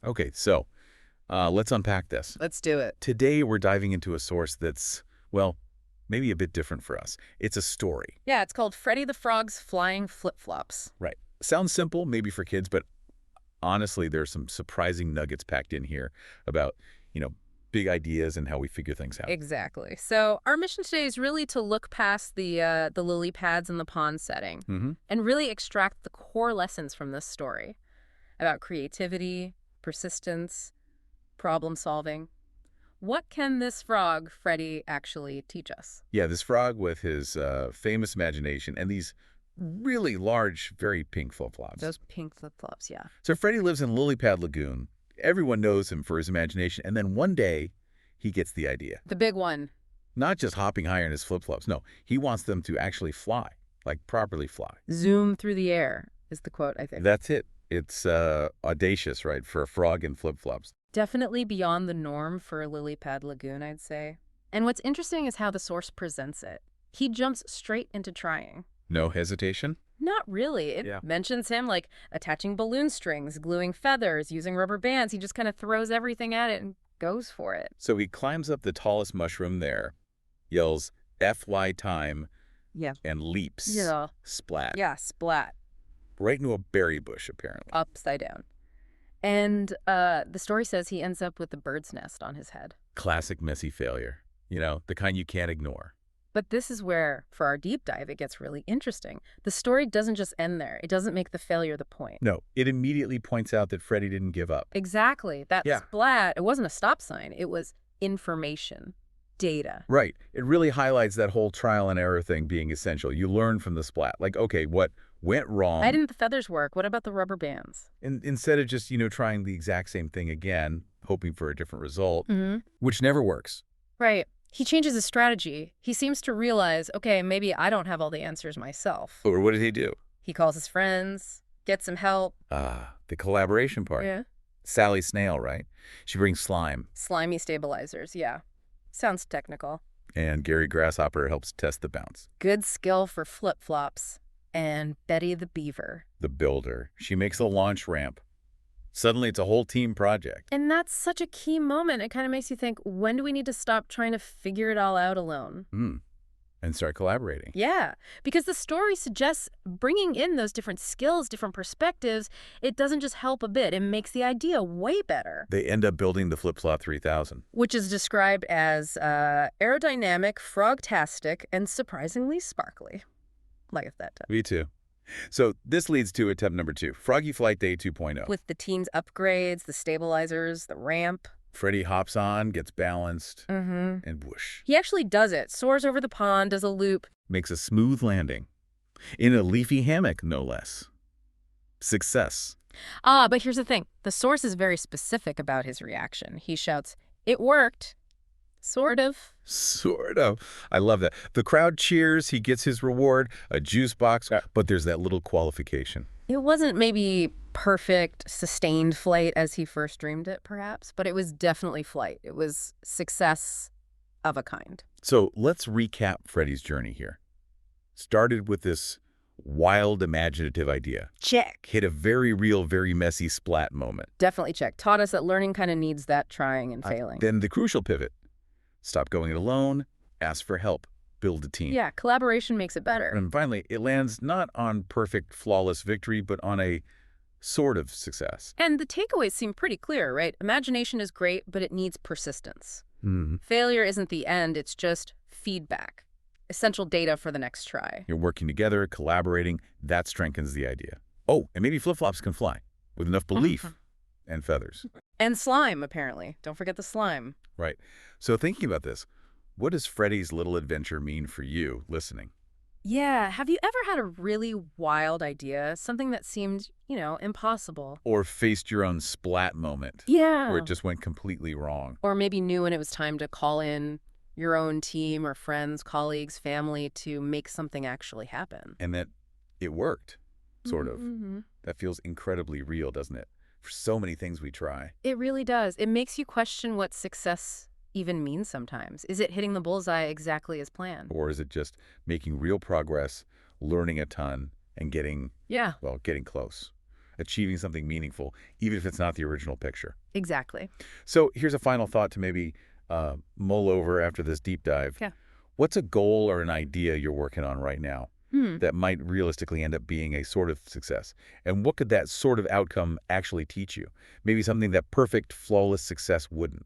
Okay, so let's unpack this. Let's do it. Today, we're diving into a source that's, well, maybe a bit different for us. It's a story. Yeah, it's called Freddy the Frog's Flying Flip-Flops. Right. Sounds simple, maybe for kids, but honestly, there's some surprising nuggets packed in here about, you know, big ideas and how we figure things out. Exactly. So our mission today is really to look past the lily pads and the pond setting and really extract the core lessons from this story about creativity, persistence, problem solving. What can this frog, Freddy, actually teach us? Yeah, this frog with his famous imagination and these really large, very pink flip-flops. Those pink flip-flops, yeah. So Freddy lives in Lily Pad Lagoon. Everyone knows him for his imagination, and then one day, he gets the idea. The big one. Not just hopping higher in his flip-flops. No, he wants them to actually fly, like properly fly. Zoom through the air is the quote, I think. That's it. It's audacious, right, for a frog in flip-flops. Definitely beyond the norm for a lily pad lagoon, I'd say. And what's interesting is how the source presents it. He jumps straight into trying. No hesitation? Not really. It mentions him like attaching balloon strings, gluing feathers, using rubber bands. He just kind of throws everything at it and goes for it. So he climbs up the tallest mushroom there, yells, FY time, and leaps. Yeah. Splat. Yeah, splat. Right into a berry bush, apparently. Upside down. And the story says he ends up with a bird's nest on his head. Classic messy failure. You know, the kind you can't ignore. But this is where, for our deep dive, it gets really interesting. The story doesn't just end there. It doesn't make the failure the point. No, it immediately points out that Freddy didn't give up. Exactly. That splat, it wasn't a stop sign. It was information, data. Right. It really highlights that whole trial and error thing being essential. You learn from the splat. Like, okay, what went wrong? Why didn't the feathers work? What about the rubber bands? Instead of just, trying the exact same thing again, hoping for a different result, which never works. Right. He changes his strategy. He seems to realize, okay, maybe I don't have all the answers myself. Or what did he do? He calls his friends, gets some help. The collaboration part. Yeah. Sally Snail, right? She brings slime. Slimy stabilizers, yeah. Sounds technical. And Gary Grasshopper helps test the bounce. Good skill for flip-flops. And Betty the Beaver. The builder. She makes the launch ramp. Suddenly, it's a whole team project. And that's such a key moment. It kind of makes you think, when do we need to stop trying to figure it all out alone? And start collaborating. Yeah, because the story suggests bringing in those different skills, different perspectives, it doesn't just help a bit. It makes the idea way better. They end up building the Flip-Flop 3000. Which is described as aerodynamic, frogtastic, and surprisingly sparkly. Like that. Me too. So this leads to attempt number 2, Froggy Flight Day 2.0. With the team's upgrades, the stabilizers, the ramp. Freddy hops on, gets balanced, and whoosh. He actually does it. Soars over the pond, does a loop. Makes a smooth landing. In a leafy hammock, no less. Success. But here's the thing. The source is very specific about his reaction. He shouts, "It worked." Sort of. Sort of. I love that. The crowd cheers, he gets his reward, a juice box, but there's that little qualification. It wasn't maybe perfect, sustained flight as he first dreamed it, perhaps, but it was definitely flight. It was success of a kind. So let's recap Freddy's journey here. Started with this wild, imaginative idea. Check. Hit a very real, very messy splat moment. Definitely check. Taught us that learning kind of needs that trying and failing. Then the crucial pivot. Stop going it alone, ask for help, build a team. Yeah, collaboration makes it better. And finally, it lands not on perfect, flawless victory, but on a sort of success. And the takeaways seem pretty clear, right? Imagination is great, but it needs persistence. Failure isn't the end, it's just feedback. Essential data for the next try. You're working together, collaborating, that strengthens the idea. Oh, and maybe flip-flops can fly with enough belief and feathers. And slime, apparently. Don't forget the slime. Right. So thinking about this, what does Freddy's little adventure mean for you listening? Yeah. Have you ever had a really wild idea? Something that seemed, impossible? Or faced your own splat moment? Yeah. Where it just went completely wrong? Or maybe knew when it was time to call in your own team or friends, colleagues, family to make something actually happen. And that it worked, sort of. That feels incredibly real, doesn't it? For so many things we try. It really does. It makes you question what success even means sometimes. Is it hitting the bullseye exactly as planned? Or is it just making real progress, learning a ton, and getting close? achieving something meaningful, even if it's not the original picture. Exactly. So here's a final thought to maybe mull over after this deep dive. Yeah. What's a goal or an idea you're working on right now Hmm. that might realistically end up being a sort of success? And what could that sort of outcome actually teach you? Maybe something that perfect, flawless success wouldn't.